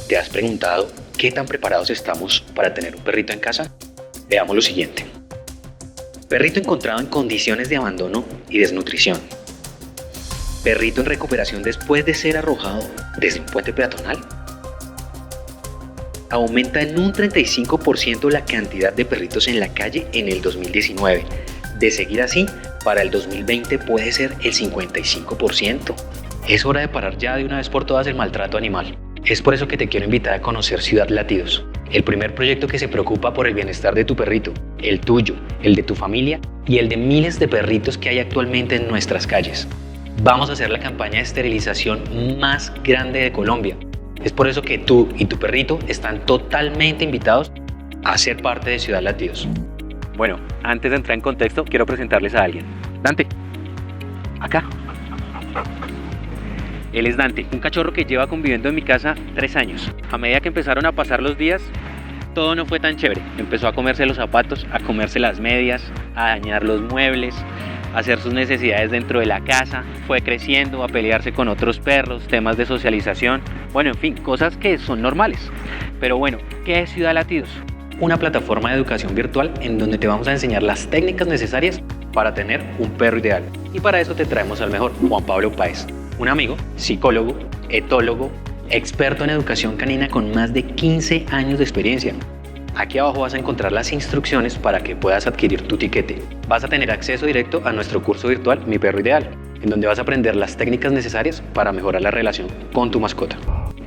¿Te has preguntado qué tan preparados estamos para tener un perrito en casa? Veamos lo siguiente. Perrito encontrado en condiciones de abandono y desnutrición. Perrito en recuperación después de ser arrojado desde un puente peatonal. Aumenta en un 35% la cantidad de perritos en la calle en el 2019. De seguir así, para el 2020 puede ser el 55%. Es hora de parar ya de una vez por todas el maltrato animal. Es por eso que te quiero invitar a conocer Ciudad Latidos, el primer proyecto que se preocupa por el bienestar de tu perrito, el tuyo, el de tu familia y el de miles de perritos que hay actualmente en nuestras calles. Vamos a hacer la campaña de esterilización más grande de Colombia. Es por eso que tú y tu perrito están totalmente invitados a ser parte de Ciudad Latidos. Bueno, antes de entrar en contexto, quiero presentarles a alguien. Dante, acá. Él es Dante, un cachorro que lleva conviviendo en mi casa 3 años. A medida que empezaron a pasar los días, todo no fue tan chévere. Empezó a comerse los zapatos, a comerse las medias, a dañar los muebles, a hacer sus necesidades dentro de la casa. Fue creciendo, a pelearse con otros perros, temas de socialización. Bueno, en fin, cosas que son normales. Pero bueno, ¿qué es Ciudad Latidos? Una plataforma de educación virtual en donde te vamos a enseñar las técnicas necesarias para tener un perro ideal. Y para eso te traemos al mejor, Juan Pablo Páez, un amigo, psicólogo, etólogo, experto en educación canina con más de 15 años de experiencia. Aquí abajo vas a encontrar las instrucciones para que puedas adquirir tu tiquete. Vas a tener acceso directo a nuestro curso virtual Mi Perro Ideal, en donde vas a aprender las técnicas necesarias para mejorar la relación con tu mascota.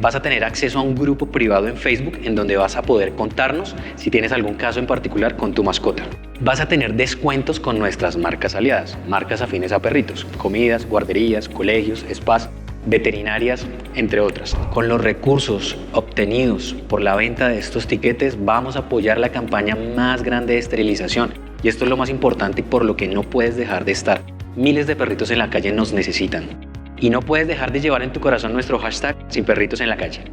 Vas a tener acceso a un grupo privado en Facebook en donde vas a poder contarnos si tienes algún caso en particular con tu mascota. Vas a tener descuentos con nuestras marcas aliadas, marcas afines a perritos, comidas, guarderías, colegios, spas, veterinarias, entre otras. Con los recursos obtenidos por la venta de estos tiquetes vamos a apoyar la campaña más grande de esterilización. Y esto es lo más importante y por lo que no puedes dejar de estar. Miles de perritos en la calle nos necesitan. Y no puedes dejar de llevar en tu corazón nuestro hashtag Sin Perritos en la Calle.